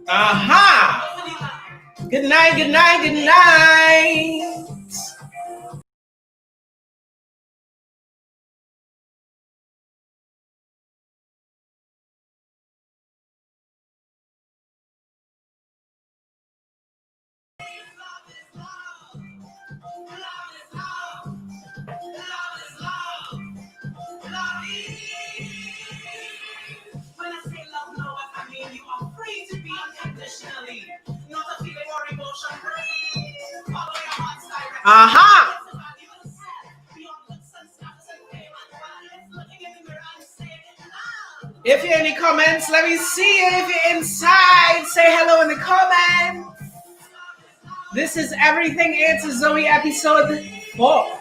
Aha! Good night, good night, good night. Aha! If you have any comments, let me see it. If you're inside, say hello in the comments. This is Everything A To Xoë episode 4.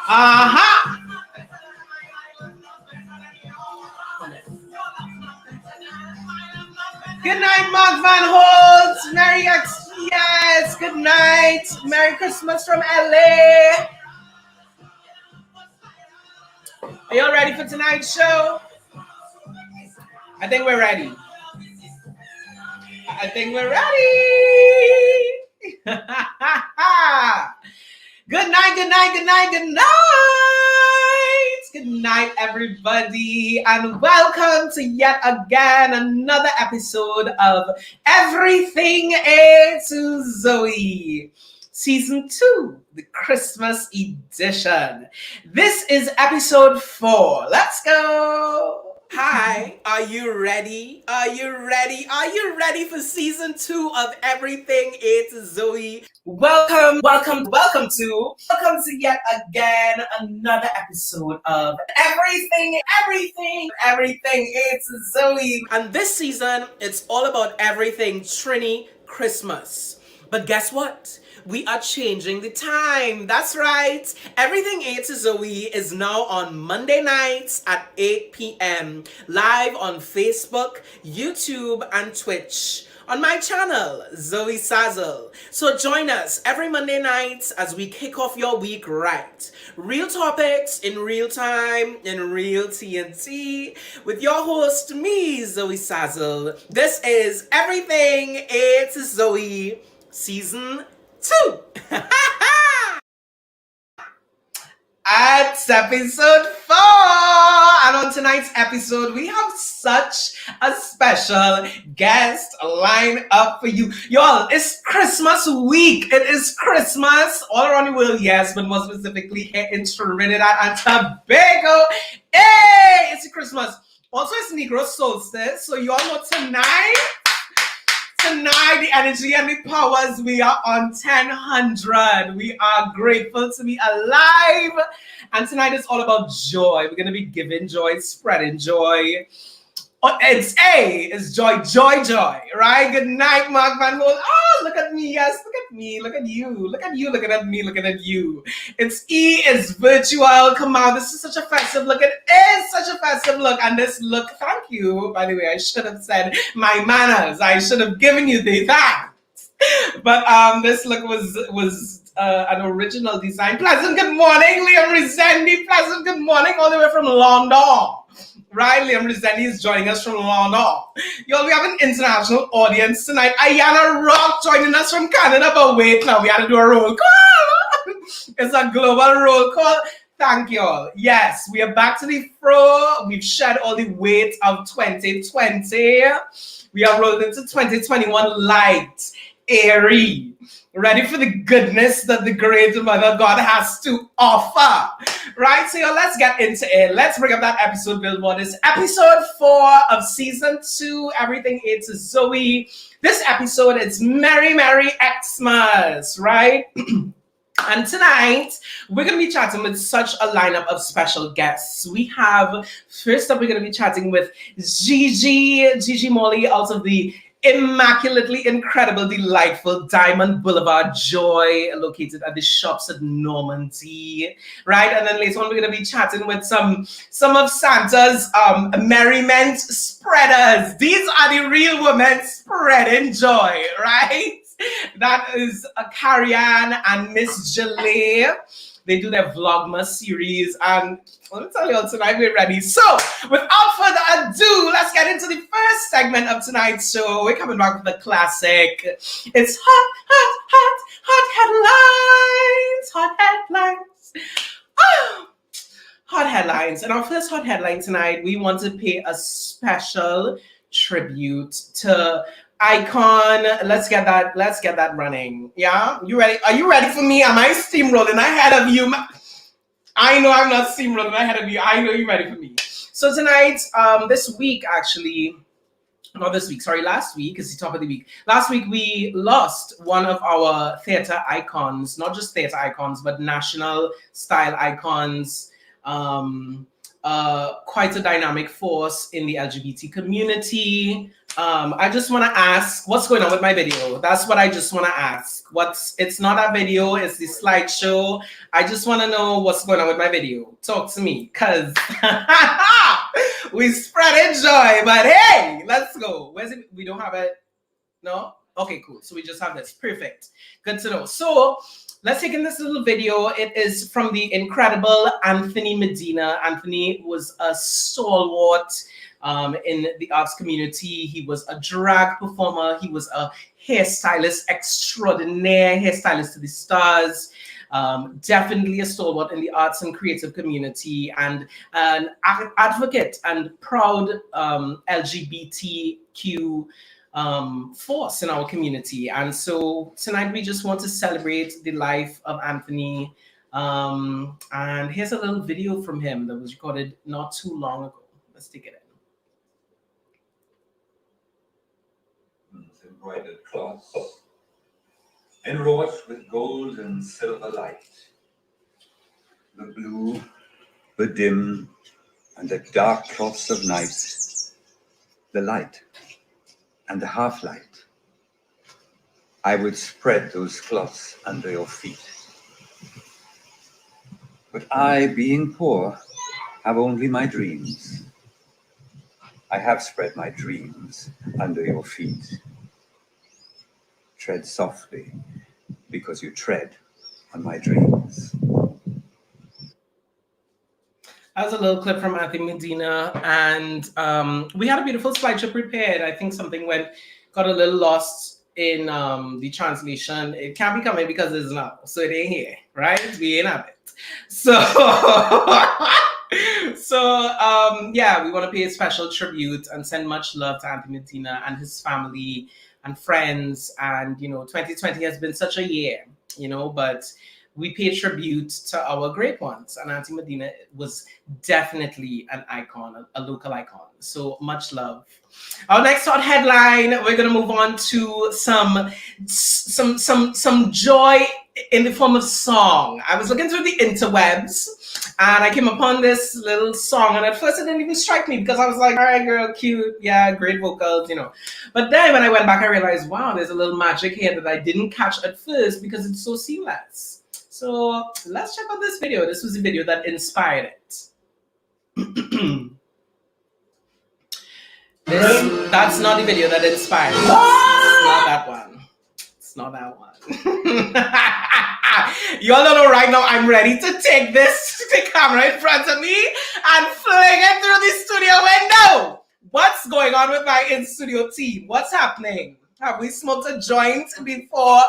Aha! Good night, Mark Van Holt. Merry Xmas. Yes, good night. Merry Christmas from LA. Are y'all ready for tonight's show? I think we're ready. I think we're ready. Good night, good night, good night, good night. Good night, everybody, and welcome to yet again another episode of Everything A To Xoë, Season 2, the Xmas Edition. This is episode 4. Let's go. Hi, are you ready? Are you ready? Are you ready for season 2 of Everything A To Xoë? Welcome to yet again another episode of Everything A To Xoë. And this season, it's all about everything Trini Christmas. But guess what? We are changing the time. That's right. Everything A To Xoë is now on Monday nights at 8 p.m. live on Facebook, YouTube, and Twitch. On my channel, Zoe Sazzle. So join us every Monday nights as we kick off your week right. Real topics in real time, in real TNT, with your host, me, Zoe Sazzle. This is Everything A To Xoë, Season 2. It's episode 4. And on tonight's episode, we have such a special guest lined up for you. Y'all, it's Christmas week. It is Christmas all around the world, yes, but more specifically here in Trinidad and Tobago. Hey, it's Christmas. Also, it's Negro Solstice. So y'all know tonight, the energy and the powers, we are on 1000. We are grateful to be alive. And tonight is all about joy. We're going to be giving joy, spreading joy. It's joy, right? Good night, Mark Van Holt. Oh, look at me. Yes, look at me. Look at you. Look at you looking at me, looking at you. It's virtual. Come on. This is such a festive look. It is such a festive look. And this look, thank you. By the way, I should have said my manners. I should have given you the thanks. But this look was an original design. Pleasant good morning, Liam Rezendi. Pleasant good morning, all the way from London. Right, Liam Rezendi is joining us from London. Y'all, we have an international audience tonight. Ayana Rock joining us from Canada, but wait now, we had to do a roll call. It's a global roll call. Thank you all. Yes, we are back to the fro. We've shed all the weight of 2020. We are rolled into 2021 light. airy, ready for the goodness that the great Mother God has to offer. Right? So let's get into it. Let's bring up that episode billboard. It's episode 4 of season 2, Everything A To Xoë. This episode is Merry Xmas, right? And tonight, we're going to be chatting with such a lineup of special guests. We have, first up, we're going to be chatting with Gigi Molly out of the immaculately incredible, delightful Diamond Boulevard Joy, located at the shops at Normandy, right? And then later on, we're going to be chatting with some of Santa's merriment spreaders. These are the real women spreading joy, right? That is Karian and Miss Jélae. They do their vlogmas series, and let me tell you all, tonight we're ready. So, without further ado, let's get into the first segment of tonight's show. We're coming back with a classic. It's hot headlines. Oh, hot headlines. And our first hot headline tonight, we want to pay a special tribute to icon. Let's get that running. Yeah, you ready? Are you ready for me? Am I steamrolling ahead of you? I know I'm not steamrolling ahead of you. I know you're ready for me. So tonight, last week, because it's the top of the week. Last week we lost one of our theater icons, not just theater icons, but national style icons. Quite a dynamic force in the LGBT community. I just want to ask, what's going on with my video? That's what I just want to ask. It's not a video, it's the slideshow. I just want to know what's going on with my video. Talk to me, because we spread joy, but hey, let's go. Where's it? We don't have it? No? Okay, cool. So we just have this. Perfect. Good to know. So let's take in this little video. It is from the incredible Anthony Medina. Anthony was a stalwart in the arts community. He was a drag performer. He was a hairstylist extraordinaire, hairstylist to the stars. Definitely a stalwart in the arts and creative community, and an advocate and proud LGBTQ force in our community. And so tonight we just want to celebrate the life of Anthony. And here's a little video from him that was recorded not too long ago. Let's take it in. Embroidered cloths, enwrought with gold and silver light. The blue, the dim, and the dark cloths of night. The light and the half-light. I would spread those cloths under your feet. But I, being poor, have only my dreams. I have spread my dreams under your feet. Tread softly, because you tread on my dreams. That was a little clip from Anthony Medina, and we had a beautiful slideshow prepared. I think something got a little lost in the translation. It can't be coming because it's not, so it ain't here, right? We ain't have it. So, yeah, we want to pay a special tribute and send much love to Anthony Medina and his family and friends. And 2020 has been such a year, but we pay tribute to our great ones, and Auntie Medina was definitely an icon, a local icon. So much love. Our next hot headline, we're gonna move on to some joy in the form of song. I was looking through the interwebs and I came upon this little song, and at first it didn't even strike me because I was like, all right, girl, cute, yeah, great vocals, But then when I went back, I realized, wow, there's a little magic here that I didn't catch at first because it's so seamless. So let's check out this video. This was the video that inspired it. That's not the video that inspired it. It's not that one. It's not that one. Y'all don't know right now, I'm ready to take the camera in front of me and fling it through the studio window. What's going on with my in-studio team? What's happening? Have we smoked a joint before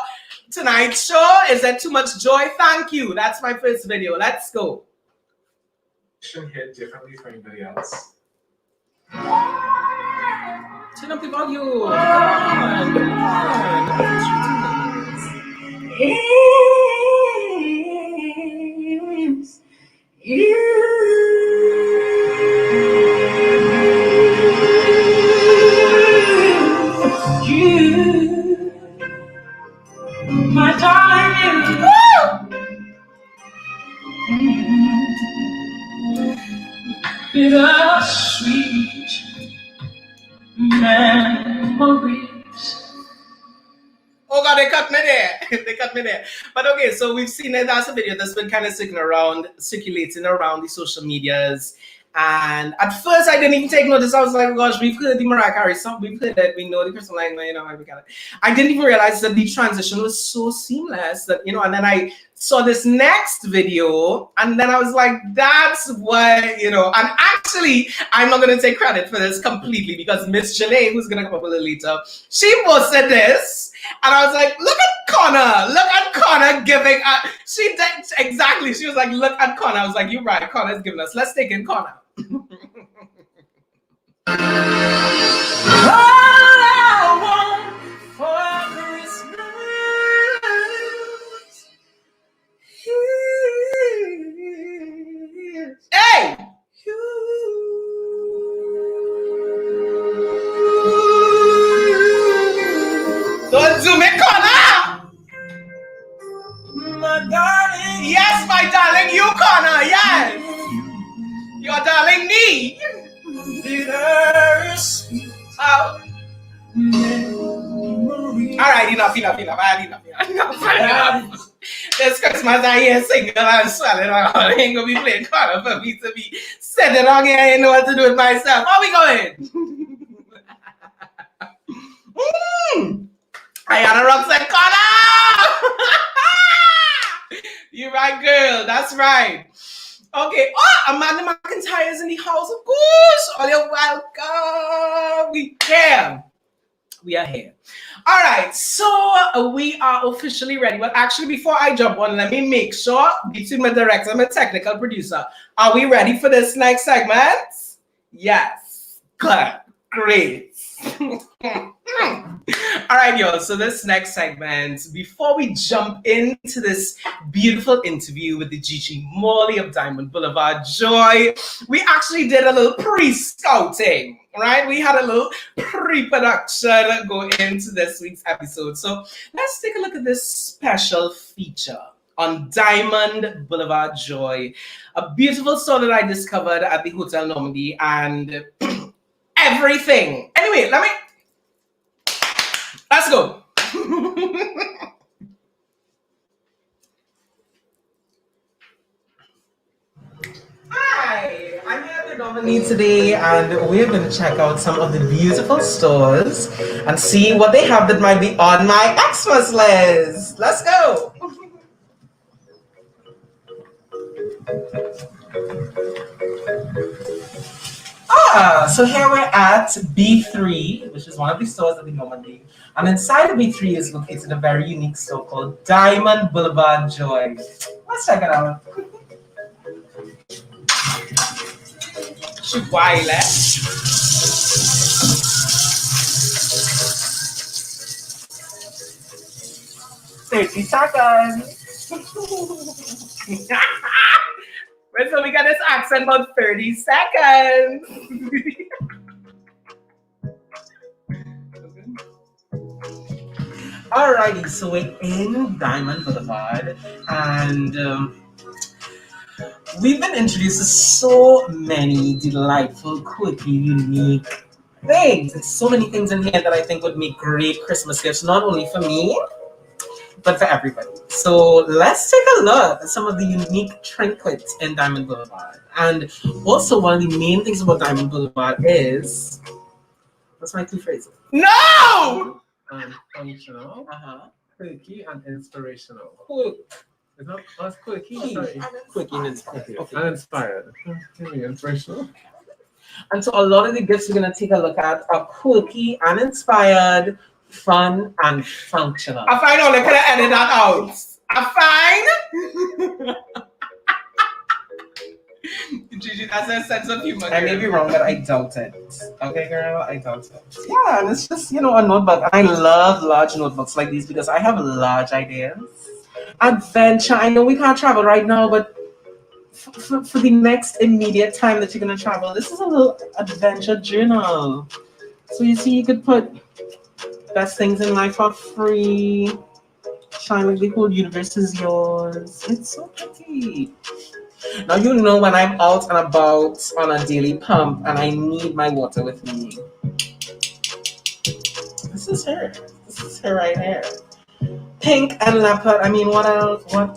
tonight's show? Is there too much joy? Thank you. That's my first video. Let's go. Hit differently from anybody else. Turn up the volume. Come on. Come on. It's you. You, my darling. Bittersweet memories. Oh God, they cut me there. They cut me there. But okay, so we've seen it as a video that's been kind of circulating around the social medias. And at first, I didn't even take notice. I was like, oh gosh, we've heard the Mariah Carey song. We've heard it. We know the Crystal Line, you know, we got it. I didn't even realize that the transition was so seamless that, you know, and then I saw this next video and then I was like, that's what, you know, and actually, I'm not going to take credit for this completely because Miss Jélae, who's going to come up a little later, she posted this and I was like, look at Connor giving, she did exactly, she was like, look at Connor. I was like, you're right, Connor's giving us, let's take in Connor. All I want for Christmas is hey! You. Don't zoom in, Connor! My darling. Yes, my darling, you, Connor, yes! Your darling me. Oh. All right, enough. This Christmas I hear single and swelling around. I ain't gonna be playing Connor for me to be sitting on here. I ain't know what to do with myself. How we going? I got a Roxanne Connor. You right, girl. That's right. Okay. Oh, Amanda McIntyre is in the house, of course. Oh, you're welcome. We are here. All right. So we are officially ready. But actually, before I jump on, let me make sure between my director and my technical producer, are we ready for this next segment? Yes. Good. Great. All right, y'all. So this next segment, before we jump into this beautiful interview with the Gigi Morley of Diamond Boulevard Joy, we actually did a little pre-scouting, right? We had a little pre-production go into this week's episode. So let's take a look at this special feature on Diamond Boulevard Joy, a beautiful store that I discovered at the Hotel Normandy and everything. Anyway, let's go. Hi, I'm here at the Normandy today and we're going to check out some of the beautiful stores and see what they have that might be on my Xmas list. Let's go. So here we're at B3, which is one of the stores at the Normandy. And inside of B3 is located a very unique store called Diamond Boulevard Joy. Let's check it out. Chihuahua. 30 seconds. Wait till we got this accent about 30 seconds. Alrighty, so we're in Diamond Boulevard and we've been introduced to so many delightful, quirky, unique things. There's so many things in here that I think would make great Christmas gifts, not only for me, but for everybody. So let's take a look at some of the unique trinkets in Diamond Boulevard. And also one of the main things about Diamond Boulevard is, what's my two phrases? No! Functional, quirky, and inspirational. It's not as quirky, sorry. Quirky and inspirational. Okay. And inspired. Inspirational. And so a lot of the gifts we're going to take a look at are quirky and inspired, fun and functional. I find only could have edited that out. I find. Gigi, that's a sense of humor. I may be wrong, but I doubt it. Okay, girl, I doubt it. Yeah, and it's just, a notebook. I love large notebooks like these because I have large ideas. Adventure. I know we can't travel right now, but for the next immediate time that you're going to travel, this is a little adventure journal. So you see, you could put best things in life are free. Shine like the whole universe is yours. It's so pretty. Now you know when I'm out and about on a daily pump and I need my water with me. This is her. This is her right here. Pink and leopard. I mean, what else? What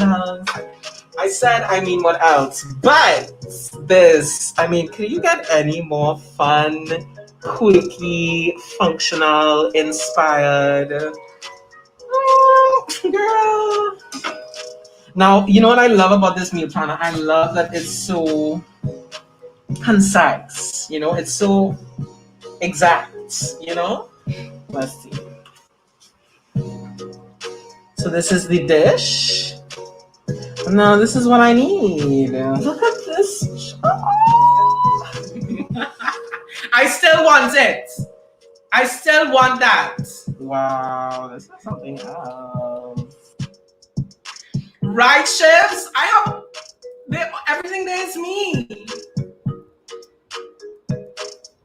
else? I said, I mean, what else? But this, I mean, can you get any more fun, quirky, functional, inspired? Oh, girl. Now, you know what I love about this meal planner? I love that it's so concise. It's so exact. Let's see. So this is the dish. Now this is what I need. Look at this. I still want it. I still want that. Wow, this is something else. Right, chefs? Everything there is me.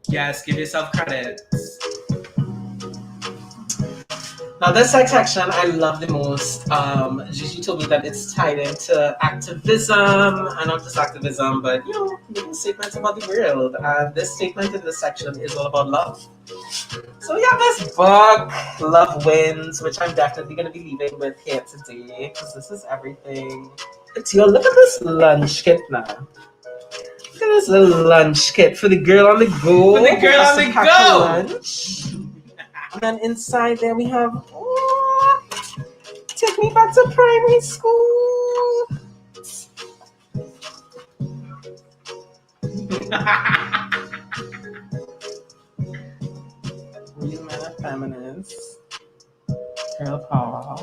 Yes, give yourself credit. Now this section I love the most. Gigi told me that it's tied into activism, and not just activism, but making statements about the world. And this statement in this section is all about love. So we have this book, Love Wins, which I'm definitely going to be leaving with here today, because this is everything. Look at this lunch kit now. Look at this little lunch kit for the girl on the go. For the girl on the go. Lunch. And then inside there we have, take me back to primary school. Real men are feminists. Girl power.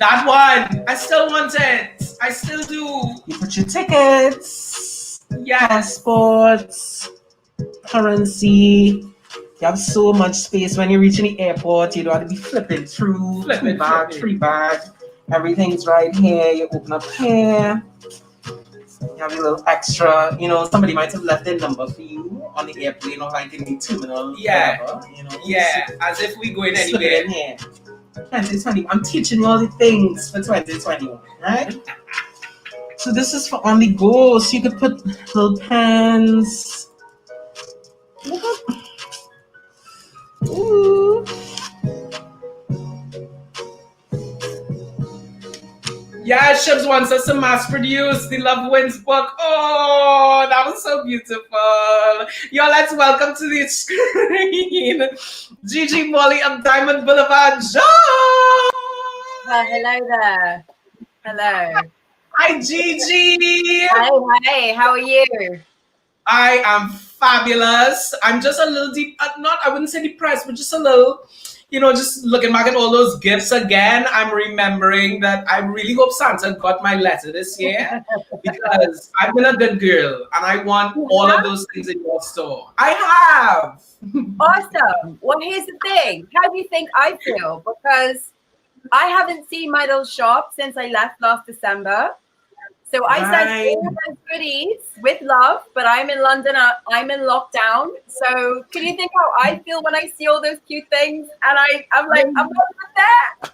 That one. I still want it. I still do. You put your tickets, Yes. passports, currency. You have so much space when you reach in the airport. You don't have to be flipping through. Flipping, 2 bag, flipping. 3 bag. Everything's right here. You open up here. You have a little extra. Somebody might have left their number for you on the airplane or like in the terminal. Yeah. Whatever, Yeah, as if we going Slip it anywhere. in here. 2020. I'm teaching you all the things for 2020, right? So this is for on the go. So you could put little pens. Ooh. Yeah, Shibs wants us to mass produce the Love Wins book. Oh, that was so beautiful. Yo, let's welcome to the screen Gigi Molly of Diamond Boulevard. Hello there. Hello. Hi, Gigi. Hey, how are you? I am fabulous. I'm just a little deep, I wouldn't say depressed, but just a little, just looking back at all those gifts again. I'm remembering that I really hope Santa got my letter this year because I've been a good girl and I want all of those things in your store. I have. Awesome. Well, here's the thing. How do you think I feel? Because I haven't seen my little shop since I left last December. So I sent all those goodies with love, but I'm in London. I'm in lockdown. So can you think how I feel when I see all those cute things? And I'm like, I'm not with that.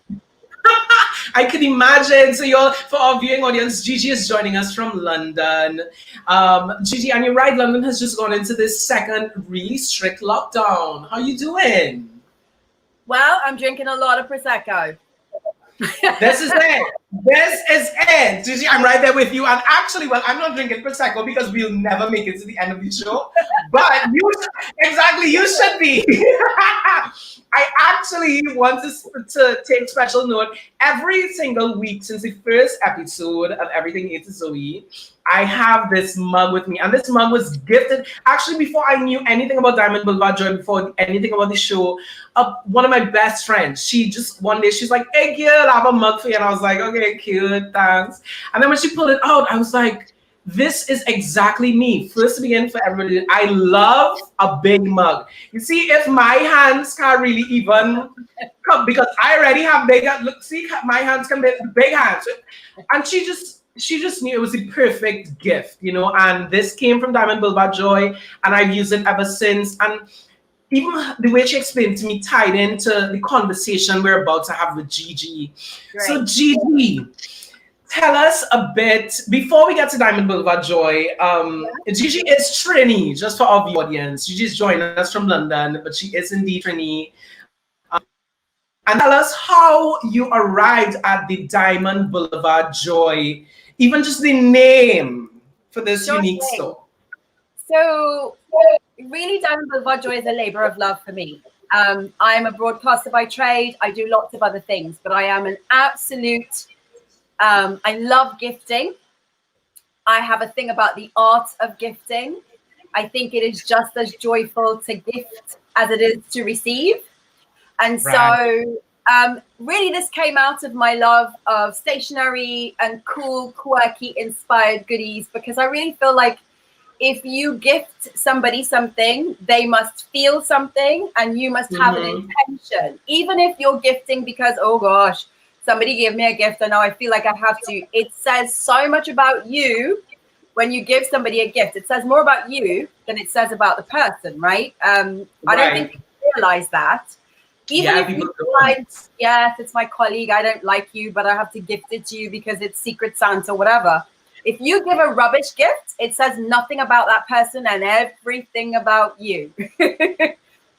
I can imagine. So for our viewing audience, Gigi is joining us from London. Gigi, and you're right, London has just gone into this second really strict lockdown. How you doing? Well, I'm drinking a lot of Prosecco. This is it. This is it. Gigi, I'm right there with you. And actually, well, I'm not drinking Prosecco because we'll never make it to the end of the show. But you should be. I actually want to take special note. Every single week since the first episode of Everything A To Xoë, I have this mug with me. And this mug was gifted, actually, before I knew anything about Diamond Boulevard Joy, before anything about the show. One of my best friends, she just, one day, she's like, hey, girl, I have a mug for you. And I was like, okay, cute, thanks. And then when she pulled it out, I was like, this is exactly me. First to begin for everybody, I love a big mug. You see, if my hands can't really even come, because I already have big hands. Look, see, my hands can be big hands. And she just knew it was the perfect gift, you know. And this came from Diamond Boulevard Joy, and I've used it ever since. And even the way she explained to me tied into the conversation we're about to have with Gigi. Right. So Gigi, tell us a bit, before we get to Diamond Boulevard Joy, Gigi is Trini, just for our audience. Gigi's joining us from London, but she is indeed Trini. And tell us how you arrived at the Diamond Boulevard Joy, even just the name for this unique store. So really, Diamond Boulevard Joy is a labor of love for me. I'm a broadcaster by trade. I do lots of other things, but I am an absolute... I love gifting. I have a thing about the art of gifting. I think it is just as joyful to gift as it is to receive. And so really this came out of my love of stationery and cool, quirky, inspired goodies, because I really feel like if you gift somebody something, they must feel something and you must have an intention. Even if you're gifting because, oh gosh, somebody gave me a gift and now I feel like I have to. It says so much about you when you give somebody a gift. It says more about you than it says about the person, right? I don't think people realize that. Even if you like, yes, it's my colleague, I don't like you, but I have to gift it to you because it's Secret Santa or whatever. If you give a rubbish gift, it says nothing about that person and everything about you. True,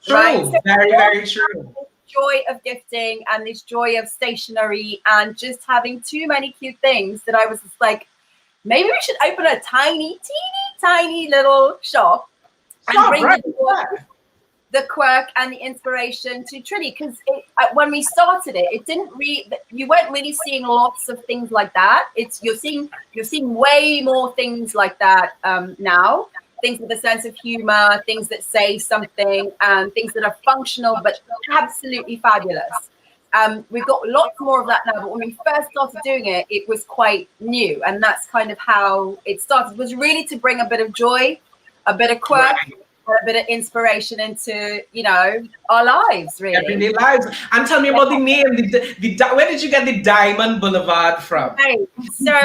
right? So very, very true. Joy of gifting and this joy of stationery and just having too many cute things that I was just like, maybe we should open a tiny, teeny, tiny little shop and bring the quirk and the inspiration to Trinity. Because when we started it, it didn't you weren't really seeing lots of things like that. You're seeing way more things like that now. Things with a sense of humor, things that say something, and things that are functional but absolutely fabulous. We've got lots more of that now, but when we first started doing it, it was quite new, and that's kind of how it started. It was really to bring a bit of joy, a bit of quirk, a bit of inspiration into, you know, our lives, really. Everyday lives. And tell me about the name. Where did you get the Diamond Boulevard from? Right. So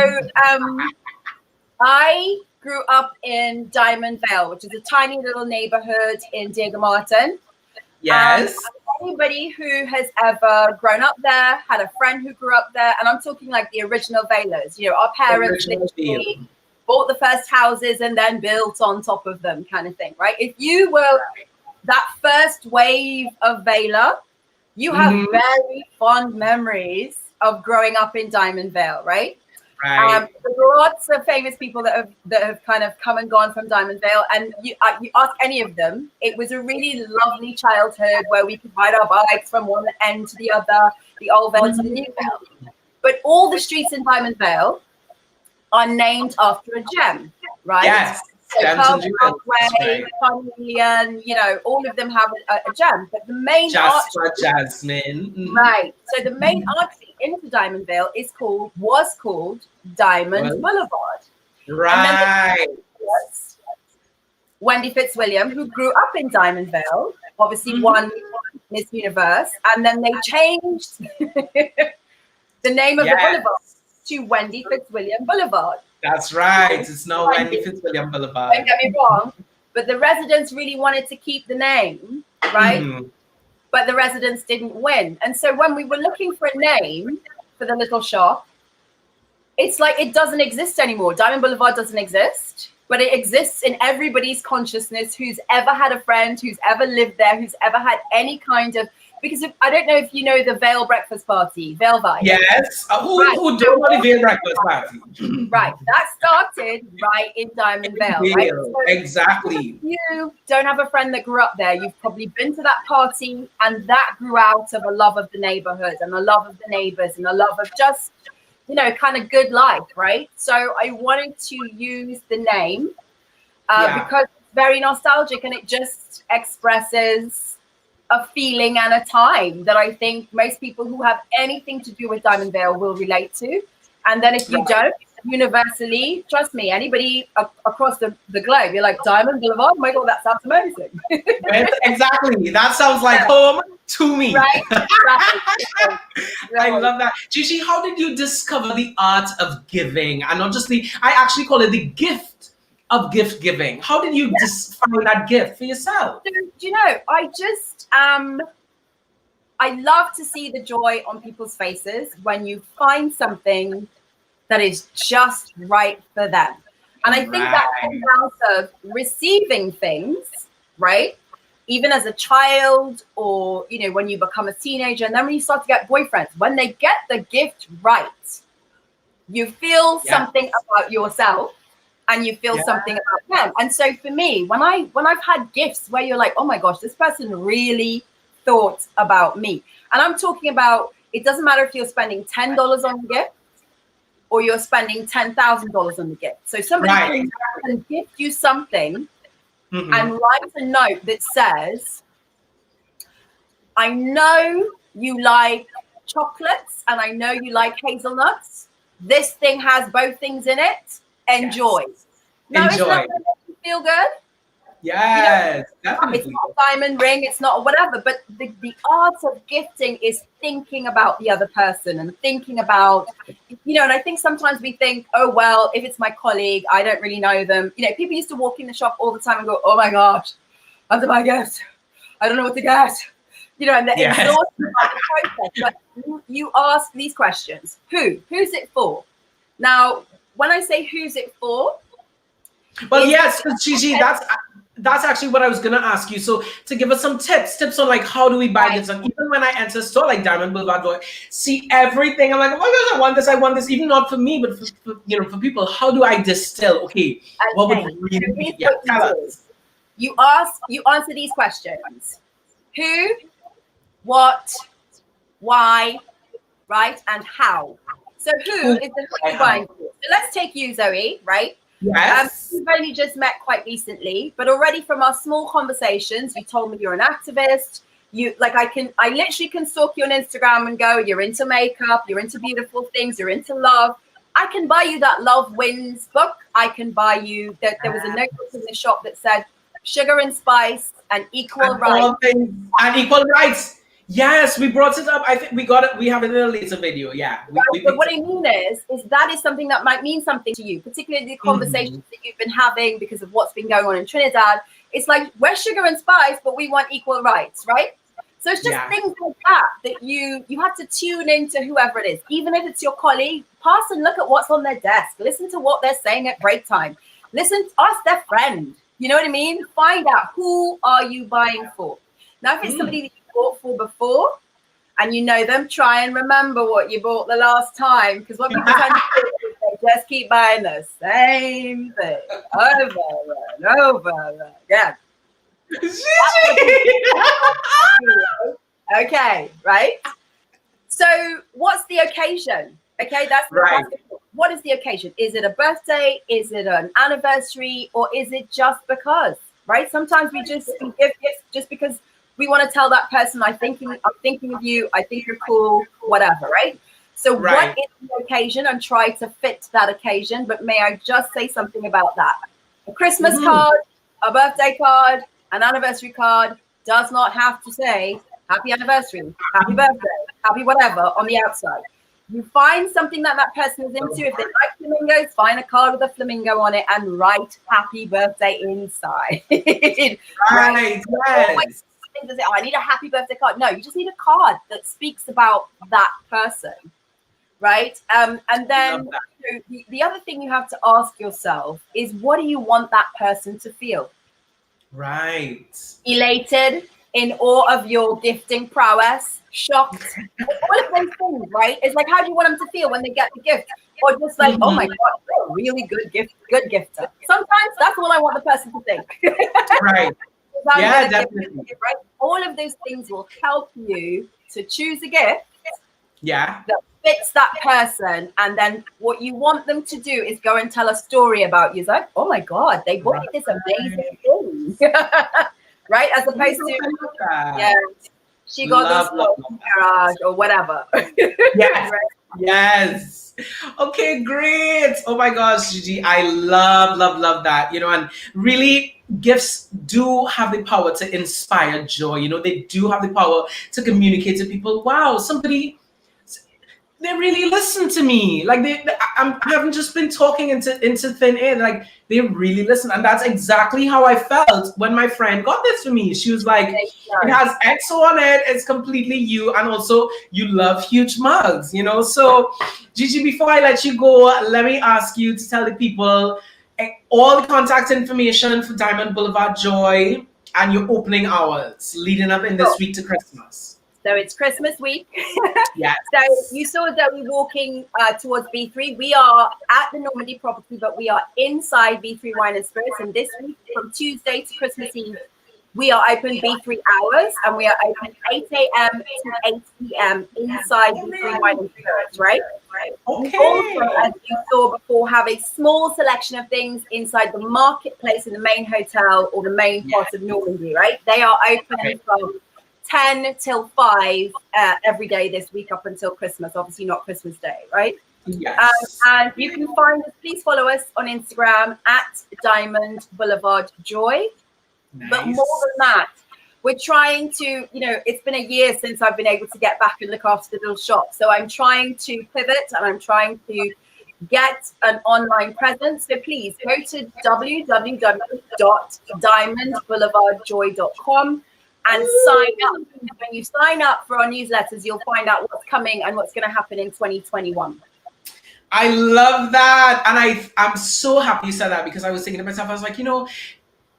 I grew up in Diamond Vale, which is a tiny little neighborhood in Diego Martin. Yes. Anybody who has ever grown up there, had a friend who grew up there, and I'm talking like the original Valers, you know, our parents literally bought the first houses and then built on top of them kind of thing, right? If you were that first wave of Valer, you have very fond memories of growing up in Diamond Vale, right? Right. There's lots of famous people that have kind of come and gone from Diamond Vale, and you ask any of them, it was a really lovely childhood where we could ride our bikes from one end to the other, the old Vale to the new Vale. But all the streets in Diamond Vale are named after a gem, right? Yes. So Karian, you know, all of them have a gem. But the main Jasmine. Right. So the main artery into Diamond Vale was called Diamond Boulevard. Right. Wendy Fitzwilliam, who grew up in Diamond Vale, obviously won Miss Universe, and then they changed the name of the boulevard to Wendy Fitzwilliam Boulevard. That's right. It's now Wendy Fitzwilliam Boulevard. Don't get me wrong, but the residents really wanted to keep the name, right? But the residents didn't win. And so when we were looking for a name for the little shop, it's like it doesn't exist anymore. Diamond Boulevard doesn't exist, but it exists in everybody's consciousness who's ever had a friend, who's ever lived there, who's ever had any kind of, because I don't know if you know the Veil breakfast party, Veil Vibe. Yes. Who don't want to be a breakfast party? Right. That started right in Diamond Vale, right? So Exactly. if you don't have a friend that grew up there, you've probably been to that party, and that grew out of a love of the neighborhood and a love of the neighbors and a love of just, you know, kind of good life, right? So I wanted to use the name because it's very nostalgic and it just expresses a feeling and a time that I think most people who have anything to do with Diamond Vale will relate to. And then if you don't, universally, trust me, anybody across the globe, you're like, Diamond Boulevard, oh my God, that sounds amazing. Exactly. That sounds like home to me. Right? Exactly. I love that. Gigi, how did you discover the art of giving? And not just I actually call it the gift of gift giving. How did you just find that gift for yourself? So, do you know, I just, I love to see the joy on people's faces when you find something that is just right for them. And I think that comes out of receiving things, right? Even as a child, or, you know, when you become a teenager, and then when you start to get boyfriends, when they get the gift right, you feel something about yourself and you feel something about them. And so for me, when I've had gifts where you're like, oh my gosh, this person really thought about me. And I'm talking about, it doesn't matter if you're spending $10 on the gift or you're spending $10,000 on the gift. So somebody can gift you something and write a note that says, I know you like chocolates and I know you like hazelnuts. This thing has both things in it. Enjoy. Now, it's not going to make you feel good. Yes, you know, it's not a diamond ring, it's not whatever, but the art of gifting is thinking about the other person and thinking about, you know, and I think sometimes we think, oh, well, if it's my colleague, I don't really know them. You know, people used to walk in the shop all the time and go, oh my gosh, I have to buy gifts. I don't know what to get. You know, and they're exhausted by the process. But you ask these questions. Who's it for? Now, when I say who's it for? Well, yes, Gigi, that's actually what I was gonna ask you. So to give us some tips on like how do we buy this? And even when I enter a store like Diamond Boulevard, see everything. I'm like, oh my gosh, I want this. Even not for me, but for you know, for people. How do I distill? Okay, what would really be? Yeah, tell us. You answer these questions: who, what, why, right, and how. So who is the who you're buying for? So let's take you, Zoe, right? Yes. We've only just met quite recently, but already from our small conversations, you told me you're an activist. You like I literally can stalk you on Instagram and go, you're into makeup, you're into beautiful things, you're into love. I can buy you that Love Wins book. I can buy you that there was a notebook in the shop that said sugar and spice and equal rights. And equal rights. Yes, we brought it up. I think we got it. We have it in a later video. Yeah. But what I mean is that is something that might mean something to you, particularly the conversations that you've been having because of what's been going on in Trinidad. It's like, we're sugar and spice, but we want equal rights, right? So it's just things like that you have to tune into whoever it is. Even if it's your colleague, pass and look at what's on their desk. Listen to what they're saying at break time. Ask their friend. You know what I mean? Find out, who are you buying for? Now, if it's somebody that you bought for before and you know them, try and remember what you bought the last time, because what people tend to do is they just keep buying the same thing over and over again. Okay, right? So what's the occasion? Okay, that's what is the occasion? Is it a birthday? Is it an anniversary? Or is it just because, right? Sometimes we give gifts just because we want to tell that person, I'm thinking of you, I think you're cool, whatever, right? So what is the occasion, and try to fit that occasion. But may I just say something about that? A Christmas card, a birthday card, an anniversary card does not have to say happy anniversary, happy birthday, happy whatever on the outside. You find something that person is into. If they like flamingos, find a card with a flamingo on it and write happy birthday inside. Right, yes. To say, oh, I need a happy birthday card. No, you just need a card that speaks about that person, right? And then the other thing you have to ask yourself is, what do you want that person to feel? Right. Elated, in awe of your gifting prowess, shocked, all of those things, right? It's like, how do you want them to feel when they get the gift? Or just like, oh my God, you're a really good gifter. Sometimes that's all I want the person to think. Right. Yeah, definitely. Right? All of those things will help you to choose a gift that fits that person. And then what you want them to do is go and tell a story about you. It's like, oh my God, they bought me this amazing thing. Right? As opposed to, she got those in the garage or whatever. Yes. Right? Yes. Okay, great. Oh my gosh, Gigi, I love that. You know, and really gifts do have the power to inspire joy. You know, they do have the power to communicate to people. Wow, somebody, they really listen to me. Like I haven't just been talking into thin air. Like they really listen, and that's exactly how I felt when my friend got this for me. She was like, "It has XO on it. It's completely you, and also you love huge mugs." You know. So, Gigi, before I let you go, let me ask you to tell the people all the contact information for Diamond Boulevard Joy and your opening hours leading up in this week to Christmas. So it's Christmas week. Yes. So you saw that we're walking towards B3. We are at the Normandy property, but we are inside B3 Wine and Spirits. And this week, from Tuesday to Christmas Eve, we are open B3 hours, and we are open 8 a.m. to 8 p.m. inside B3 Wine and Spirits, right? Okay. Also, as you saw before, have a small selection of things inside the marketplace in the main hotel or the main part of Normandy, right? They are open from 10 till 5 every day this week up until Christmas, obviously not Christmas Day, right? Yes. And you can find us, please follow us on Instagram at Diamond Boulevard Joy. Nice. But more than that, we're trying to, you know, it's been a year since I've been able to get back and look after the little shop. So I'm trying to pivot and I'm trying to get an online presence. So please go to www.diamondboulevardjoy.com and sign up. When you sign up for our newsletters, you'll find out what's coming and what's going to happen in 2021. I love that. And I'm so happy you said that, because I was thinking to myself, I was like, you know,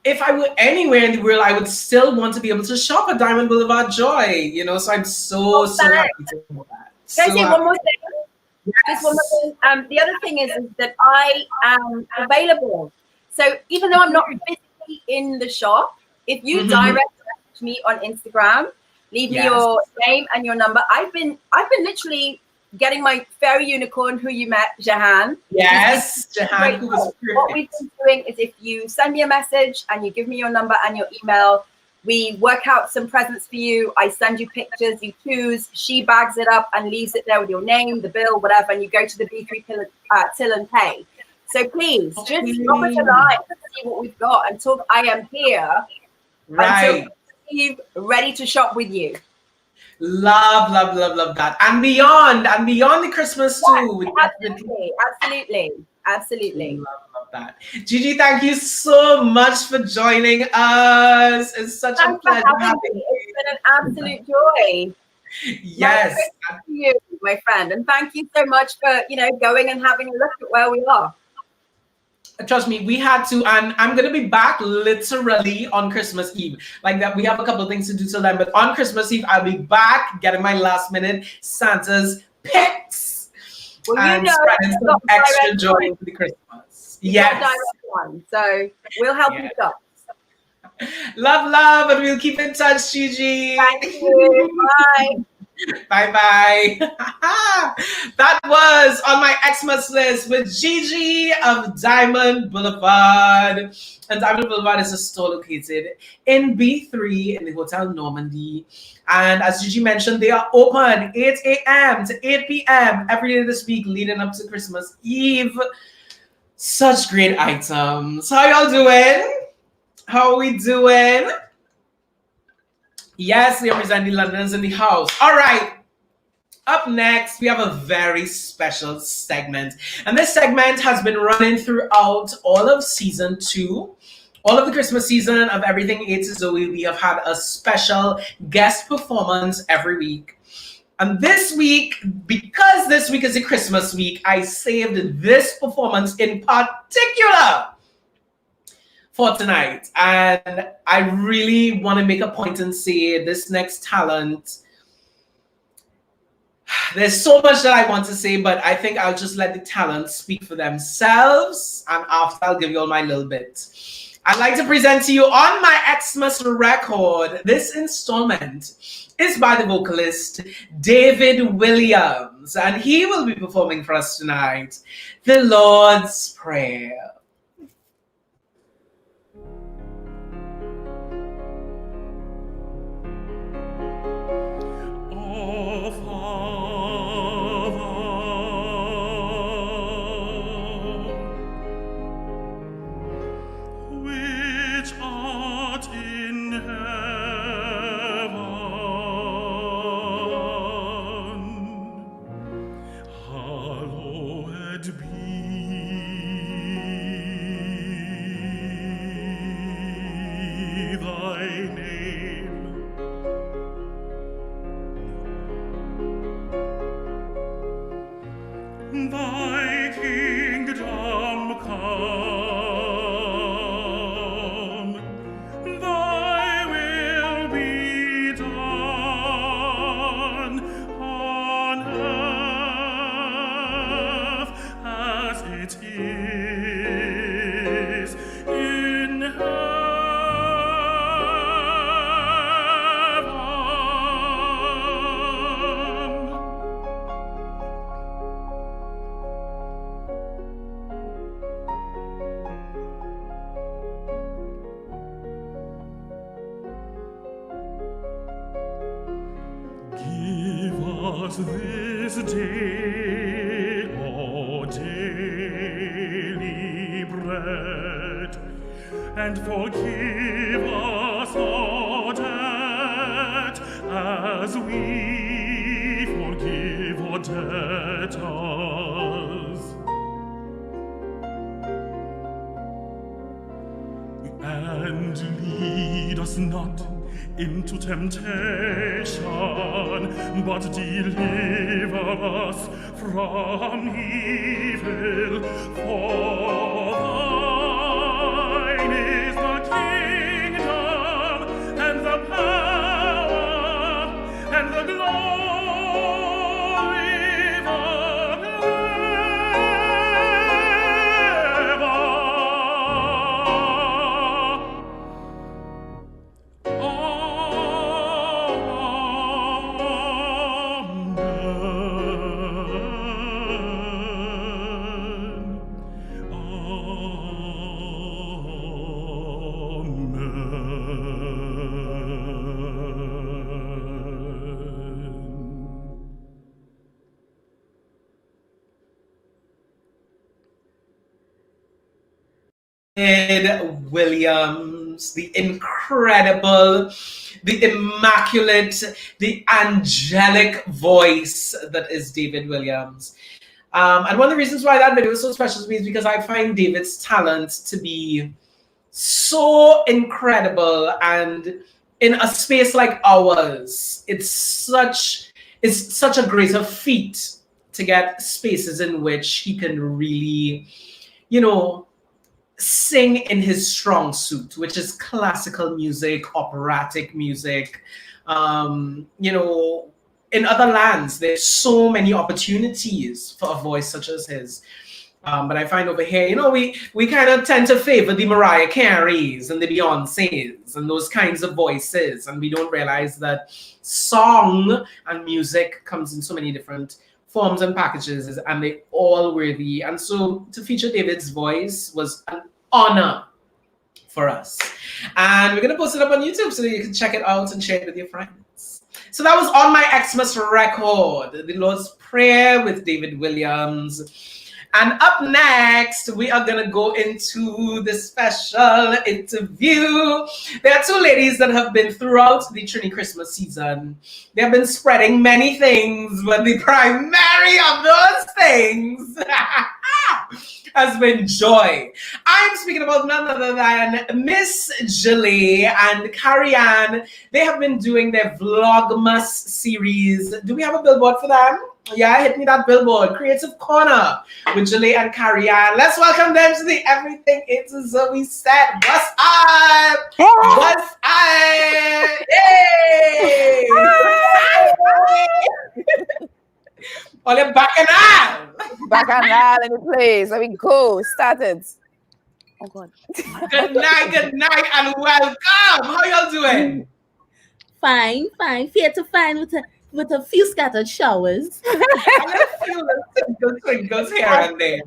if I were anywhere in the world, I would still want to be able to shop at Diamond Boulevard Joy, you know, so I'm so happy to do that. Can I say one more thing? Yes. Just one more thing. The other thing is that I am available. So even though I'm not physically in the shop, if you direct me on Instagram, leave me your name and your number. I've been literally getting my fairy unicorn who you met, Jélae. Yes, Jélae, who was perfect. What we've been doing is, if you send me a message and you give me your number and your email, we work out some presents for you. I send you pictures, you choose, she bags it up and leaves it there with your name, the bill, whatever, and you go to the B3 till and pay. So please, just drop us a line and see what we've got and talk. I am here until Steve ready to shop with you. Love that. And beyond the Christmas too. Absolutely. Love that. Gigi, thank you so much for joining us. It's such a pleasure having you. It's been an absolute joy. Yes. Thank you, my friend. And thank you so much for, you know, going and having a look at where we are. Trust me, we had to, and I'm going to be back literally on Christmas Eve. Like that, we have a couple of things to do till then, but on Christmas Eve, I'll be back getting my last minute Santa's pics and spreading some extra joy for the Christmas. Yes. So we'll help you up. Love, and we'll keep in touch, Gigi. Thank you. Bye. Bye. That was On My Xmas List with Gigi of Diamond Boulevard. And Diamond Boulevard is a store located in B3 in the Hotel Normandy. And as Gigi mentioned, they are open 8 a.m. to 8 p.m. every day this week leading up to Christmas Eve. Such great items. How y'all doing? How are we doing? Yes, we represent the Londoners in the house. All right. Up next, we have a very special segment. And this segment has been running throughout all of season 2. All of the Christmas season of Everything A To Xoë, we have had a special guest performance every week. And this week, because this week is a Christmas week, I saved this performance in particular for tonight. And I really want to make a point and say this next talent, there's so much that I want to say, but I think I'll just let the talents speak for themselves. And after, I'll give you all my little bit. I'd like to present to you On My Xmas Record. This installment is by the vocalist David Williams, and he will be performing for us tonight the Lord's Prayer. Thy kingdom come, thy will be done on earth as it is in heaven. This day our daily bread, and forgive us our debt as we forgive our debtors. And lead us not into temptation, but deliver us from evil. For thine is the kingdom, and the power, and the glory Williams, the incredible, the immaculate, the angelic voice that is David Williams. And one of the reasons why that video is so special to me is because I find David's talent to be so incredible, and in a space like ours, it's such a greater feat to get spaces in which he can really, sing in his strong suit, which is classical music, operatic music. In other lands, there's so many opportunities for a voice such as his. But I find over here, we kind of tend to favor the Mariah Careys and the Beyoncés and those kinds of voices. And we don't realize that song and music comes in so many different forms and packages, and they all worthy. And so to feature David's voice was an honor for us. And we're going to post it up on YouTube so that you can check it out and share it with your friends. So that was On My Xmas Record, the Lord's Prayer with David Williams. And up next, we are going to go into the special interview. There are two ladies that have been throughout the Trini Christmas season. They have been spreading many things, but the primary of those things has been joy. I'm speaking about none other than Miss Jélae and Karian. They have been doing their vlogmas series. Do we have a billboard for them? Yeah, hit me that billboard. Creative Corner with Jélae and Karian. Let's welcome them to the Everything A To Xoë set. What's up? What's up? Yay! All your back and all. Back and all in the place. There we go. Started. Oh God. Good night, and welcome. How y'all doing? Fine. Fair to fine with a few scattered showers. I feel the twinkles here and there.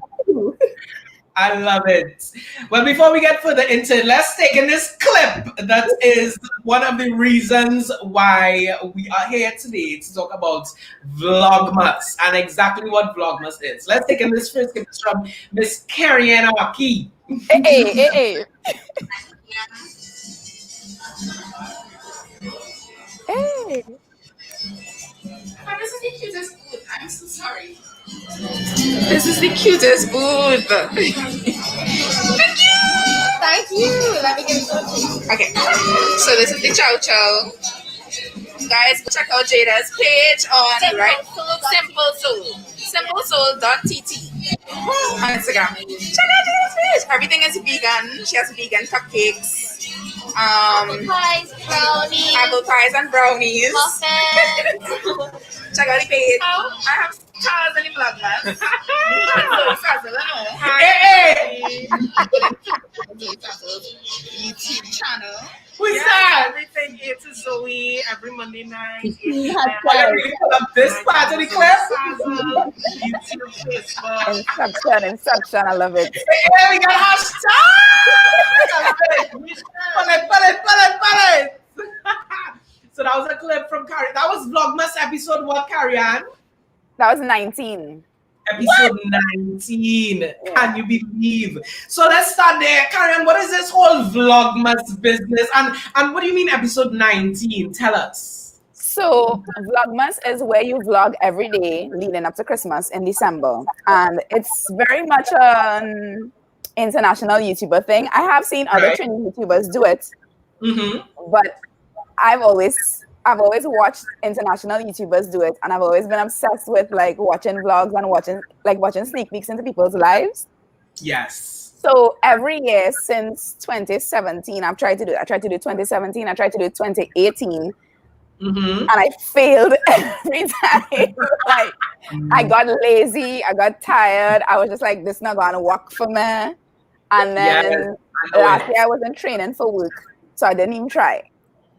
I love it. Well, before we get further into it, let's take in this clip that is one of the reasons why we are here today to talk about vlogmas and exactly what vlogmas is. Let's take in this first clip from Miss Karian. Hey. Hey. This is the cutest booth. I'm so sorry. This is the cutest booth. Thank you. Let me get something. Okay. So this is the Xoxo. Guys, go check out Jada's page on simplesoul.tt on Instagram. Check out Jada's page. Everything is vegan. She has vegan cupcakes. Apple pies and brownies. Muffins. Check out the page. I have stars in the vlogmas. Hey! YouTube channel. Who's that? Everything A To Xoë every Monday night. This part of the clip? YouTube, Facebook. Inception. I love it. Hey, we got hashtag! Pull it. So that was a clip from Karian. That was Vlogmas episode what, Karian? That was 19. Episode 19. Yeah. Can you believe? So let's start there. Karian, what is this whole Vlogmas business? And what do you mean episode 19? Tell us. So Vlogmas is where you vlog every day leading up to Christmas in December. And it's very much an international YouTuber thing. I have seen other Trinity YouTubers do it. Mm-hmm. But I've always watched international YouTubers do it, and I've always been obsessed with like watching vlogs and watching sneak peeks into people's lives. Yes. So every year since 2017, I've tried to do it. I tried to do 2017. I tried to do 2018, and I failed every time. Like I got lazy, I got tired. I was just like, this not gonna work for me. And then last year I was in training for work, so I didn't even try.